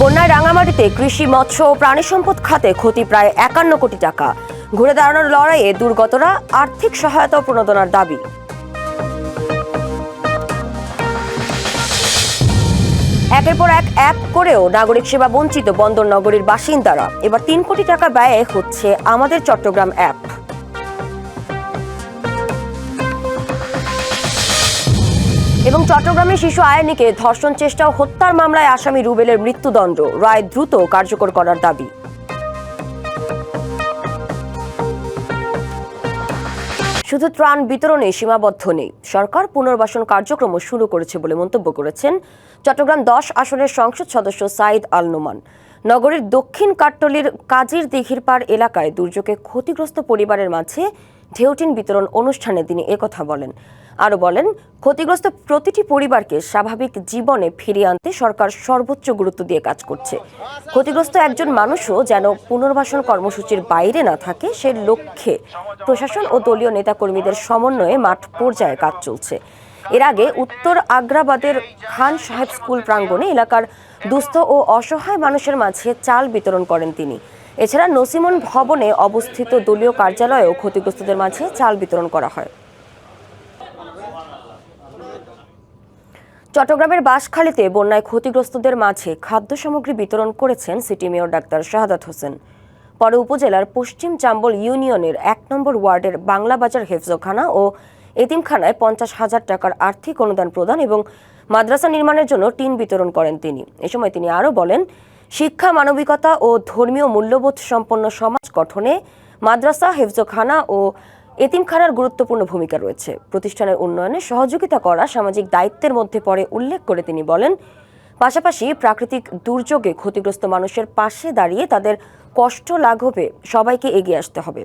বন্যায় রাঙামাটিতে কৃষি, মৎস্য ও প্রাণী সম্পদ খাতে ক্ষতি প্রায় ৫১ কোটি টাকা। ঘুরে দাঁড়ানোর লড়াইয়ে দুর্গতরা আর্থিক সহায়তা ও প্রণোদনার দাবি। একের পর এক অ্যাপ করেও নাগরিক সেবা বঞ্চিত বন্দর নগরীর বাসিন্দারা। এবার ৩ কোটি টাকা ব্যয়ে হচ্ছে আমাদের চট্টগ্রাম অ্যাপ। এবং চট্টগ্রামে শিশু আয়ানিকে ধর্ষণ চেষ্টা ও হত্যার মামলায় আসামি রুবেলের মৃত্যুদণ্ড, রায় দ্রুত কার্যকর করার দাবি। শুধু ত্রাণ বিতরণে সীমাবদ্ধ নেই, সরকার পুনর্বাসন কার্যক্রম শুরু করেছে বলে মন্তব্য করেছেন চট্টগ্রাম ১০ আসনের সংসদ সদস্য সাইদ আল নোমান। নগরীর দক্ষিণ কাট্টলীর কাজীর দিঘির পাড় এলাকায় দুর্যোগে ক্ষতিগ্রস্ত পরিবারের মাঝে ঢেউটিন বিতরণ অনুষ্ঠানে তিনি একথা বলেন। আরও বলেন, ক্ষতিগ্রস্ত প্রতিটি পরিবারকে স্বাভাবিক জীবনে ফিরিয়ে আনতে সরকার সর্বোচ্চ গুরুত্ব দিয়ে কাজ করছে। ক্ষতিগ্রস্ত একজন মানুষও যেন পুনর্বাসন কর্মসূচির বাইরে না থাকে, সে লক্ষ্যে প্রশাসন ও দলীয় নেতাকর্মীদের সমন্বয়ে মাঠ পর্যায়ে কাজ চলছে। এর আগে উত্তর আগ্রাবাদের খান সাহেব স্কুল প্রাঙ্গণে এলাকার দুস্থ ও অসহায় মানুষের মাঝে চাল বিতরণ করেন তিনি। এছাড়া নসিমন ভবনে অবস্থিত দলীয় কার্যালয়েও ক্ষতিগ্রস্তদের মাঝে চাল বিতরণ করা হয়। চট্টগ্রামের বাঁশখালীতে বন্যায় ক্ষতিগ্রস্তদের মাঝে খাদ্য সামগ্রী বিতরণ করেছেন city mayor doctor Shahadat Hossain. পরে উপজেলার পশ্চিম চাম্বল ইউনিয়নের ১ নম্বর ওয়ার্ডের বাংলা বাজার হেফজখানা ও এতিমখানায় ৫০,০০০ টাকার আর্থিক অনুদান প্রদান এবং মাদ্রাসা নির্মাণের জন্য টিন বিতরণ করেন তিনি। এ সময় তিনি আরও বলেন, শিক্ষা, মানবিকতা ও ধর্মীয় মূল্যবোধ সম্পন্ন সমাজ গঠনে মাদ্রাসা, হেফজখানা ও এতিমখানার গুরুত্বপূর্ণ ভূমিকা রয়েছে। প্রতিষ্ঠানের উন্নয়নে সহযোগিতা করা সামাজিক দায়িত্বের মধ্যে পড়ে উল্লেখ করে তিনি বলেন, পাশাপাশি প্রাকৃতিক দুর্যোগে ক্ষতিগ্রস্ত মানুষের পাশে দাঁড়িয়ে তাদের কষ্ট লাঘবে সবাইকে এগিয়ে আসতে হবে।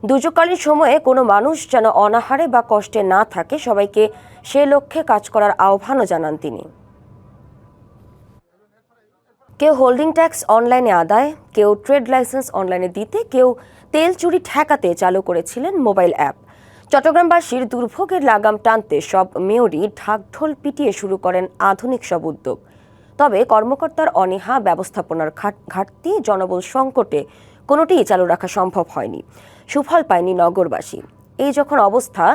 দুর্যোগকালীন সময়ে কোনো মানুষ যেন অনাহারে বা কষ্টে না থাকে, সবাইকে সে লক্ষ্যে কাজ করার আহ্বানও জানান তিনি। কেউ হোল্ডিং ট্যাক্স অনলাইনে আদায়, কেউ ট্রেড লাইসেন্স অনলাইনে দিতে, কেউ তেল চুরি ঠেকাতে চালু করেছিলেন মোবাইল অ্যাপ। চট্টগ্রামবাসীর দুর্ভোগের লাগাম টানতে সব মেয়রই ঢাকঢোল পিটিয়ে শুরু করেন আধুনিক সব উদ্যোগ। তবে কর্মকর্তার অনীহা, ব্যবস্থাপনার ঘাটতি, জনবল সংকটে কোনোটিই চালু রাখা সম্ভব হয়নি। সুফল পায়নি নগরবাসী। এই যখন অবস্থা,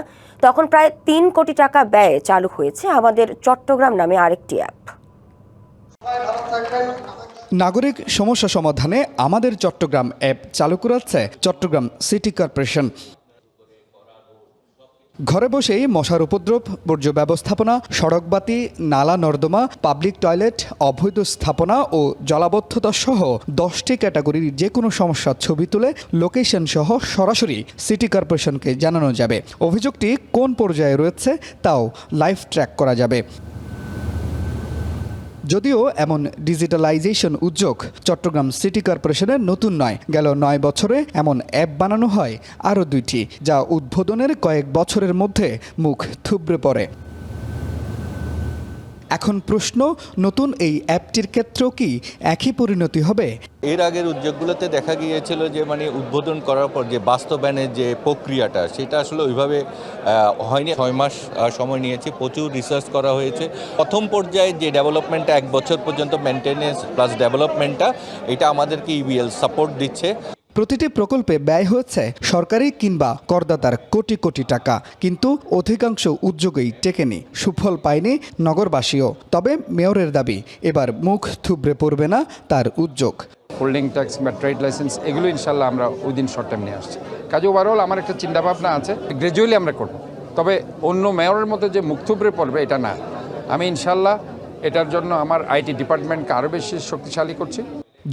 তখন প্রায় ৩ কোটি টাকা ব্যয়ে চালু হয়েছে আমাদের চট্টগ্রাম নামে আরেকটি অ্যাপ। নাগরিক সমস্যা সমাধানে আমাদের চট্টগ্রাম অ্যাপ চালু করেছে চট্টগ্রাম সিটি কর্পোরেশন। ঘরে বসেই মশার উপদ্রব, বর্জ্য ব্যবস্থাপনা, সড়কবাতি, নালা নর্দমা, পাবলিক টয়লেট, অবৈধ স্থাপনা ও জলাবদ্ধতা সহ 10টি ক্যাটাগরির যে কোনো সমস্যার ছবি তুলে লোকেশন সহ সরাসরি সিটি কর্পোরেশনকে জানানো যাবে। অভিযোগটি কোন পর্যায়ে রয়েছে তাও লাইভ ট্র্যাক করা যাবে। যদিও এমন ডিজিটালাইজেশন উদ্যোগ চট্টগ্রাম সিটি কর্পোরেশনের নতুন নয়, গেল 9 বছরে এমন অ্যাপ বানানো হয় আরও 2টি, যা উদ্বোধনের কয়েক বছরের মধ্যে মুখ থুবড়ে পড়ে। এখন প্রশ্ন, নতুন এই অ্যাপটির ক্ষেত্রেও কি একই পরিণতি হবে? এর আগের উদ্যোগগুলোতে দেখা গিয়েছিল যে উদ্বোধন করার পর যে বাস্তবায়নের যে প্রক্রিয়াটা, সেটা আসলে ওইভাবে হয়নি। 6 মাস সময় নিয়েছে, প্রচুর রিসার্চ করা হয়েছে। প্রথম পর্যায়ে যে ডেভেলপমেন্টটা 1 বছর পর্যন্ত মেনটেনেন্স প্লাস ডেভেলপমেন্টটা, এটা আমাদেরকে ইবিএল সাপোর্ট দিচ্ছে। প্রতিটি প্রকল্পে ব্যয় হয়েছে সরকারি কিংবা করদাতার কোটি কোটি টাকা, কিন্তু অধিকাংশ উদ্যোগেই টেকেনি, সুফল পায়নি নগরবাসীও। তবে মেয়রের দাবি, এবার মুখ থুবড়ে পড়বে না তার উদ্যোগ। হোল্ডিং ট্যাক্স বা ট্রেড লাইসেন্স এগুলো ইনশাল্লাহ আমরা উইদিন শর্ট টাইম নিয়ে আসছি। কাজে ওভারঅল আমার একটা চিন্তাভাবনা আছে, গ্র্যাজুয়ালি আমরা করব। তবে অন্য মেয়রের মতো যে মুখ থুবড়ে পড়বে এটা না। আমি ইনশাল্লাহ এটার জন্য আমার আইটি ডিপার্টমেন্টকে আরও বেশি শক্তিশালী করছি।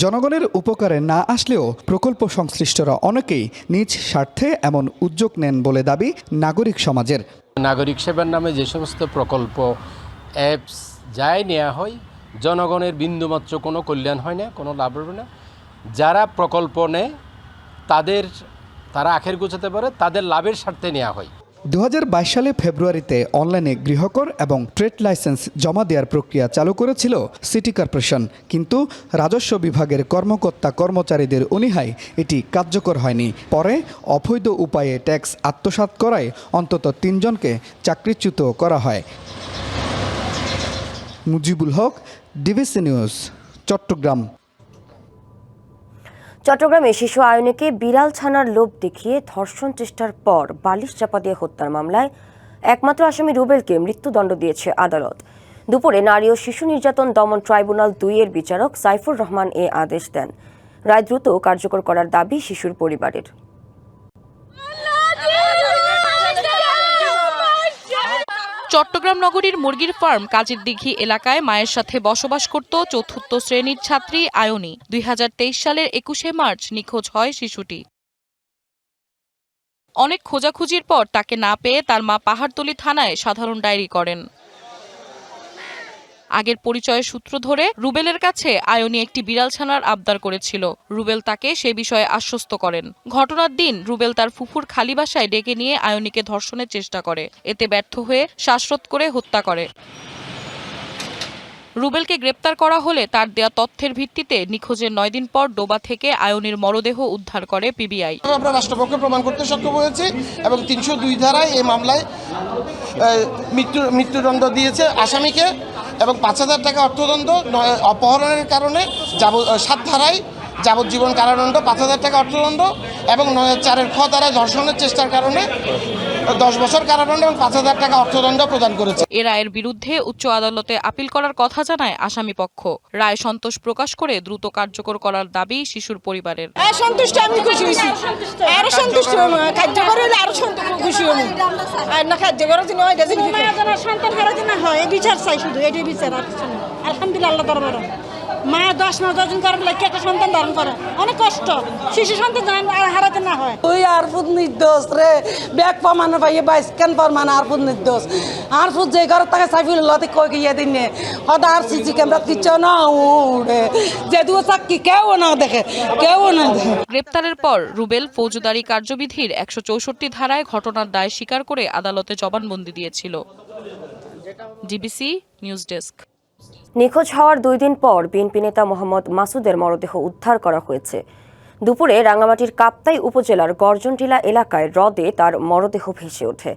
জনগণের উপকারে না আসলেও প্রকল্প সংশ্লিষ্টরা অনেকেই নিজ স্বার্থে এমন উদ্যোগ নেন বলে দাবি নাগরিক সমাজের। নাগরিক সেবার নামে যে সমস্ত প্রকল্প, অ্যাপস যাই নেওয়া হয়, জনগণের বিন্দুমাত্র কোনো কল্যাণ হয় না, কোনো লাভ হবে না। যারা প্রকল্প নেয় তারা আখের গোছাতে পারে, তাদের লাভের স্বার্থে নেওয়া হয়। 2022 সালে ফেব্রুয়ারিতে অনলাইনে গৃহকর এবং ট্রেড লাইসেন্স জমা দেওয়ার প্রক্রিয়া চালু করেছিল সিটি কর্পোরেশন, কিন্তু রাজস্ব বিভাগের কর্মকর্তা কর্মচারীদের অনীহায় এটি কার্যকর হয়নি। পরে অবৈধ উপায়ে ট্যাক্স আত্মসাৎ করায় অন্তত 3 জনকে চাকরিচ্যুত করা হয়। Mujibul Haque, DBC news, Chittagong. চট্টগ্রামে শিশু আয়নেকে বিড়াল ছানার লোভ দেখিয়ে ধর্ষণ চেষ্টার পর বালিশ চাপা দিয়ে হত্যার মামলায় একমাত্র আসামি রুবেলকে মৃত্যুদণ্ড দিয়েছে আদালত। দুপুরে নারী ও শিশু নির্যাতন দমন ট্রাইব্যুনাল 2 এর বিচারক সাইফুর রহমান এ আদেশ দেন। রায় দ্রুত কার্যকর করার দাবি শিশুর পরিবারের। চট্টগ্রাম নগরীর মুরগির ফার্ম কাজীর দিঘি এলাকায় মায়ের সাথে বসবাস করত চতুর্থ শ্রেণীর ছাত্রী আয়নী। 2023 সালের 21শে মার্চ নিখোঁজ হয় শিশুটি। অনেক খোঁজাখুঁজির পর তাকে না পেয়ে তার মা পাহাড়তলী থানায় সাধারণ ডায়েরি করেন। আগের পরিচয়ের সূত্র ধরে রুবেলের কাছে আয়নী একটি বিড়াল ছানার আবদার করেছিল। রুবেল তাকে সে বিষয়ে আশ্বস্ত করেন। ঘটনার দিন রুবেল তার ফুফুর খালি বাসায় ডেকে নিয়ে আয়নীকে ধর্ষণের চেষ্টা করে। এতে ব্যর্থ হয়ে শ্বাসরোধ করে হত্যা করে। রুবেলকে গ্রেপ্তার করা হলে তার দেয়া তথ্যের ভিত্তিতে নিখোঁজের 9 দিন পর ডোবা থেকে আয়নীর মরদেহ উদ্ধার করে পিবিআই। আমরা রাষ্ট্রপক্ষে প্রমাণ করতে সক্ষম হয়েছি এবং 302 ধারায় এই মামলায় মৃত্যুদণ্ড দিয়েছে আসামিকে এবং 5,000 টাকা অর্থদণ্ড, অপহরণের কারণে 7 ধারায় যাবজ্জীবন কারাদণ্ড, 5,000 টাকা অর্থদণ্ড এবং 4 খ ধারায় ধর্ষণের চেষ্টার কারণে 10 বছর কারাদণ্ড এবং 5,000 টাকা অর্থদণ্ড প্রদান করেছে। এ রায়ের বিরুদ্ধে উচ্চ আদালতে আপিল করার কথা জানায় আসামি পক্ষ। রায় সন্তোষ প্রকাশ করে দ্রুত কার্যকর করার দাবি শিশুর পরিবারের। সন্তুষ্ট, আমি খুশি হয়েছি, আরো সন্তুষ্ট কার্যকর হলে আরো খুশি হবো। আর না কার্যকরের জন্য সন্তান হারার জন্য হয় এই বিচার চাই, শুধু এটাই বিচার। আলহামদুলিল্লাহ আল্লাহ দরবারে মা 10-9 জন করার লাগে একটা সন্তান ধারণ করা অনেক কষ্ট। শিশু সন্তান হারাতে না হয়। ওই আরফুদ নির্দোষ রে, ব্যাগ পামানো পাইয়ে বাইসকান পারমান আরফুদ নির্দোষ। আরফুদ যে ঘর তাকে সাইফুল্লাহতে কই গিয়ে দিনে হদা আর সিসি ক্যামেরা কিচ্ছু না উড়ে যে দু চাক্কি কেউ না দেখে, কেউ না দেখে। গ্রেপ্তারের পর রুবেল ফৌজদারি কার্যবিধির 164 ধারায় ঘটনার দায় স্বীকার করে আদালতে জবানবন্দি দিয়েছিল। DBC news desk. নিখোঁজ হওয়ার 2 দিন পর বিএনপি নেতা মোহাম্মদ মাসুদের মরদেহ উদ্ধার করা হয়েছে। দুপুরে রাঙ্গামাটির কাপ্তাই উপজেলার গর্জনটিলা এলাকায় হ্রদে তার মরদেহ ভেসে ওঠে।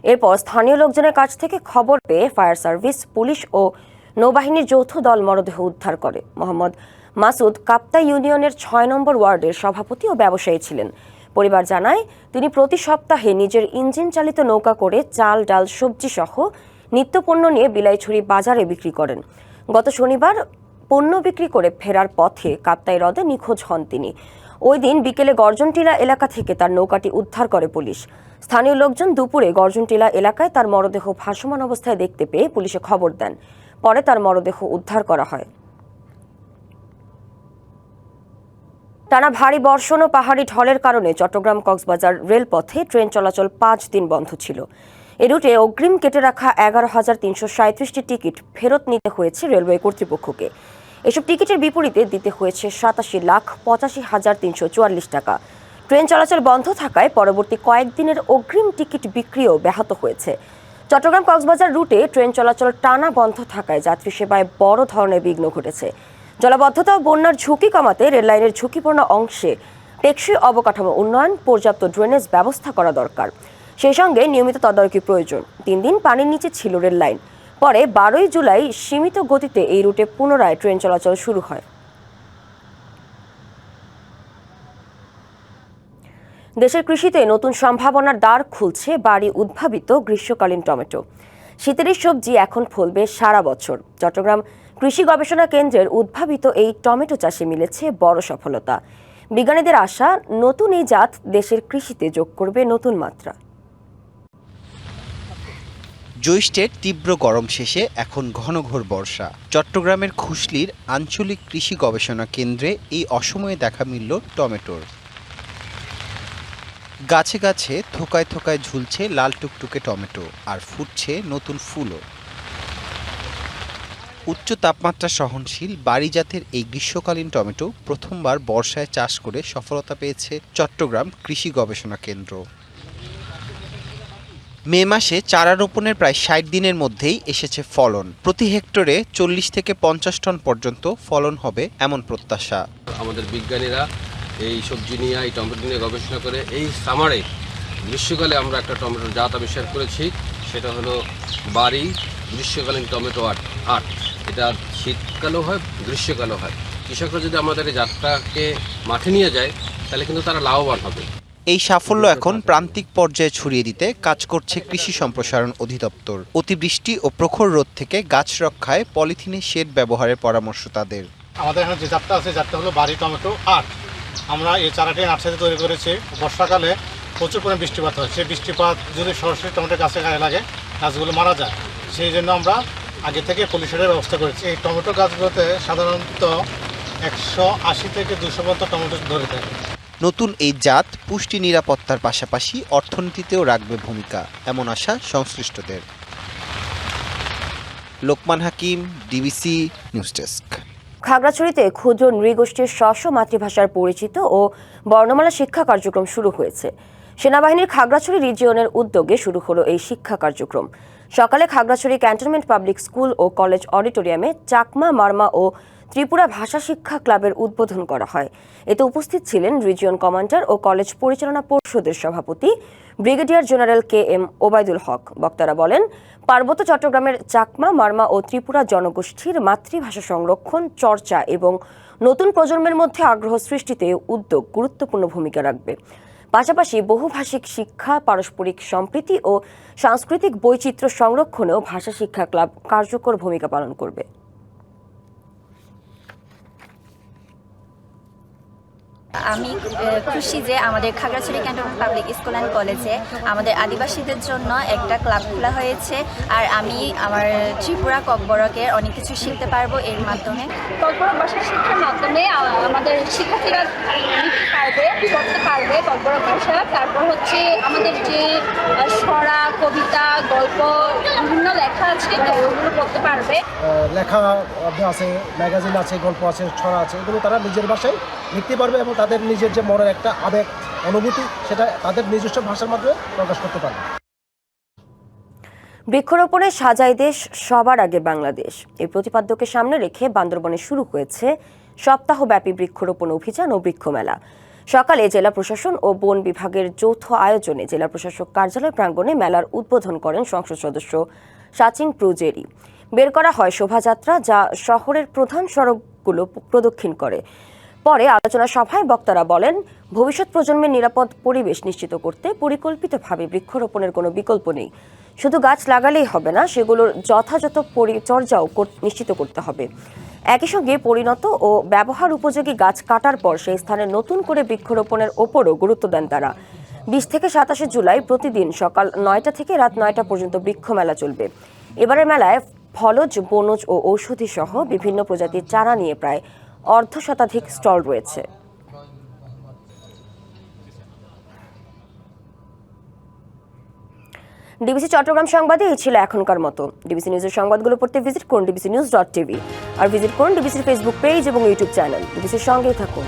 এরপর স্থানীয় লোকজনের কাছ থেকে খবর পেয়ে ফায়ার সার্ভিস, পুলিশ ও নৌবাহিনীর যৌথ দল মরদেহ উদ্ধার করে। মোহাম্মদ মাসুদ কাপ্তাই ইউনিয়নের 6 নম্বর ওয়ার্ডের সভাপতি ও ব্যবসায়ী ছিলেন। পরিবার জানায় তিনি প্রতি সপ্তাহে নিজের ইঞ্জিন চালিত নৌকা করে চাল, ডাল, সবজি সহ নিত্যপণ্য নিয়ে বিলাইছড়ি বাজারে বিক্রি করেন। গত শনিবার পণ্য বিক্রি করে ফেরার পথে কাপ্তাই হ্রদে নিখোঁজ হন তিনি। ওই দিন বিকেলে গর্জনটিলা এলাকা থেকে তার নৌকাটি উদ্ধার করে পুলিশ। স্থানীয় লোকজন দুপুরে গর্জনটিলা এলাকায় তার মরদেহ ভাসমান অবস্থায় দেখতে পেয়ে পুলিশে খবর দেন। পরে তার মরদেহ উদ্ধার করা হয়। টানা ভারী বর্ষণ ও পাহাড়ি ঢলের কারণে চট্টগ্রাম-কক্সবাজার রেলপথে ট্রেন চলাচল 5 দিন বন্ধ ছিল। এ রুটে অগ্রিম কেটে রাখা 11,337টি টিকিট ফেরত নিতে হয়েছে রেলওয়ে কর্তৃপক্ষকে। এসব টিকিটের বিপরীতে দিতে হয়েছে 87,85,344 টাকা। ট্রেন চলাচল বন্ধ থাকায় পরবর্তী কয়েকদিনের অগ্রিম টিকিট বিক্রিও ব্যাহত হয়েছে। চট্টগ্রাম-কক্সবাজার রুটে ট্রেন চলাচল টানা বন্ধ থাকায় যাত্রী সেবায় বড় ধরনের বিঘ্ন ঘটেছে। জলাবদ্ধতা ও বন্যার ঝুঁকি কমাতে রেললাইনের ঝুঁকিপূর্ণ অংশে টেকসই অবকাঠামো উন্নয়ন, পর্যাপ্ত ড্রেনেজ ব্যবস্থা করা দরকার। সেই সঙ্গে নিয়মিত তদারকি প্রয়োজন। 3 দিন পানির নিচে ছিল রেল লাইন। পরে 12 জুলাই সীমিত গতিতে এই রুটে পুনরায় ট্রেন চলাচল শুরু হয়। দেশের কৃষিতে নতুন সম্ভাবনার দ্বার খুলছে বাড়ি উদ্ভাবিত গ্রীষ্মকালীন টমেটো। শীতের এই সবজি এখন ফলবে সারা বছর। চট্টগ্রাম কৃষি গবেষণা কেন্দ্রের উদ্ভাবিত এই টমেটো চাষে মিলেছে বড় সফলতা। বিজ্ঞানীদের আশা, নতুন এই জাত দেশের কৃষিতে যোগ করবে নতুন মাত্রা। জ্যৈষ্ঠের তীব্র গরম শেষে এখন ঘনঘোর বর্ষা। চট্টগ্রামের খুশলির আঞ্চলিক কৃষি গবেষণা কেন্দ্রে এই অসময়ে দেখা মিলল টমেটোর। গাছে গাছে থোকায় থোকায় ঝুলছে লাল টুকটুকে টমেটো, আর ফুটছে নতুন ফুলও। উচ্চ তাপমাত্রা সহনশীল বাড়ি জাতের এই গ্রীষ্মকালীন টমেটো প্রথমবার বর্ষায় চাষ করে সফলতা পেয়েছে চট্টগ্রাম কৃষি গবেষণা কেন্দ্র। মে মাসে চারা রোপণের প্রায় 60 দিনের মধ্যেই এসেছে ফলন। প্রতি হেক্টরে 40 থেকে 50 টন পর্যন্ত ফলন হবে এমন প্রত্যাশা। আমাদের বিজ্ঞানীরা এই সবজি নিয়ে, এই টমেটো নিয়ে গবেষণা করে এই সামারে গ্রীষ্মকালে আমরা একটা টমেটোর জাত আবিষ্কার করেছি। সেটা হলো বাড়ি গ্রীষ্মকালীন টমেটো 8। এটা শীতকালেও হয়, গ্রীষ্মকালেও হয়। কৃষকরা যদি আমাদের এই জাতটাকে মাঠে নিয়ে যায় তাহলে কিন্তু তারা লাভবান হবে। এই সাফল্য এখন প্রান্তিক পর্যায়ে ছড়িয়ে দিতে কাজ করছে কৃষি সম্প্রসারণ অধিদপ্তর। অতিবৃষ্টি ও প্রখর রোদ থেকে গাছ রক্ষায় পলিথিনের শেড ব্যবহারের পরামর্শ তাদের। আমাদের এখানে যে জাতটা আছে, জাতটা হলো বাড়ি টমেটো 8। আমরা এই চারাটি নার্সারি তৈরি করেছি। বর্ষাকালে প্রচুর পরিমাণে বৃষ্টিপাত হয়, সেই বৃষ্টিপাত যদি সরাসরি টমেটো গাছে গায়ে লাগে গাছগুলো মারা যায়। সেই জন্য আমরা আগে থেকে পলিশেডের ব্যবস্থা করেছি। এই টমেটো গাছগুলোতে সাধারণত 180 থেকে 200 পর্যন্ত টমেটো ধরে থাকে। নতুন এই জাত পুষ্টি নিরাপত্তার পাশাপাশি অর্থনীতিতেও রাখবে ভূমিকা, এমন আশা সংশ্লিষ্টদের। লোকমান হাকিম, ডিবিসি নিউজ ডেস্ক। খাগড়াছড়িতে ক্ষুদ্র নৃগোষ্ঠীর স্ব মাতৃভাষার পরিচিত ও বর্ণমালা শিক্ষা কার্যক্রম শুরু হয়েছে। সেনাবাহিনীর খাগড়াছড়ি রিজিয়নের উদ্যোগে শুরু হলো এই শিক্ষা কার্যক্রম। সকালে খাগড়াছড়ি ক্যান্টনমেন্ট পাবলিক স্কুল ও কলেজ অডিটোরিয়ামে চাকমা, মারমা ও ত্রিপুরা ভাষা শিক্ষা ক্লাবের উদ্বোধন করা হয়। এতে উপস্থিত ছিলেন রিজিয়ন কমান্ডার ও কলেজ পরিচালনা পর্ষদের সভাপতি ব্রিগেডিয়ার জেনারেল KM ওবায়দুল হক। বক্তারা বলেন, পার্বত্য চট্টগ্রামের চাকমা, মারমা ও ত্রিপুরা জনগোষ্ঠীর মাতৃভাষা সংরক্ষণ, চর্চা এবং নতুন প্রজন্মের মধ্যে আগ্রহ সৃষ্টিতে উদ্যোগ গুরুত্বপূর্ণ ভূমিকা রাখবে। পাশাপাশি বহুভাষিক শিক্ষা, পারস্পরিক সম্প্রীতি ও সাংস্কৃতিক বৈচিত্র্য সংরক্ষণেও ভাষা শিক্ষা ক্লাব কার্যকর ভূমিকা পালন করবে। আমি খুশি যে আমাদের Khagrachhari cantonment public school and কলেজে আমাদের আদিবাসীদের জন্য একটা ক্লাব খোলা হয়েছে। আর আমি আমার ত্রিপুরা ককবরকের অনেক কিছু শিখতে পারবো এর মাধ্যমে। ককবরক ভাষা শিক্ষার মাধ্যমে আমাদের শিক্ষার্থীরা পড়তে পারবে ককবরক ভাষা। তারপর হচ্ছে আমাদের যে ছড়া, কবিতা, গল্প, বিভিন্ন লেখা আছে ওগুলো পড়তে পারবে। লেখা আছে, ম্যাগাজিন আছে, গল্প আছে, ছড়া আছে, এগুলো তারা নিজের ভাষায় লিখতে পারবে এবং তাদের নিজের যে মনের একটা আবেগ, অনুভূতি, সেটা তাদের নিজস্ব ভাষার মাধ্যমে প্রকাশ করতে পারবে। বৃক্ষরোপণে সাজায় দেশ, সবার আগে বাংলাদেশ। এই প্রতিপাদ্যকে সামনে রেখে বান্দরবনে শুরু হয়েছে সপ্তাহব্যাপী বৃক্ষরোপণ অভিযান ও বৃক্ষমেলা। সকালে জেলা প্রশাসন ও বন বিভাগের যৌথ আয়োজনে জেলা প্রশাসক কার্যালয় প্রাঙ্গণে মেলার উদ্বোধন করেন সংসদ সদস্য সাচিং প্রুজেরি। বের করা হয় শোভাযাত্রা, যা শহরের প্রধান সড়কগুলো প্রদক্ষিণ করে। পরে আলোচনা সভায় বক্তারা বলেন, ভবিষ্যৎ প্রজন্মের নিরাপদ পরিবেশ নিশ্চিত করতে পরিকল্পিতভাবে বৃক্ষরোপণের কোনো বিকল্প নেই। শুধু গাছ লাগালেই হবে না, সেগুলোর যথাযথ পরিচর্যাও নিশ্চিত করতে হবে। একই সঙ্গে পরিণত ও ব্যবহার উপযোগী গাছ কাটার পর সেই স্থানে নতুন করে বৃক্ষরোপণের ওপরও গুরুত্ব দেন তারা। 20 থেকে 27 জুলাই প্রতিদিন সকাল 9টা থেকে রাত 9টা পর্যন্ত বৃক্ষ মেলা চলবে। এবারের মেলায় ফলজ, বনজ ও ঔষধি সহ বিভিন্ন প্রজাতির চারা নিয়ে প্রায় 1/2 শতাধিক স্টল রয়েছে। ডিবিসি চট্টগ্রাম সংবাদে এই ছিল এখনকার মতো। ডিবিসি নিউজের সংবাদগুলো পড়তে ভিজিট করুন dbcnews.tv আর ভিজিট করুন ডিবিসির ফেসবুক পেজ এবং ইউটিউব চ্যানেল। ডিবিসির সঙ্গেই থাকুন।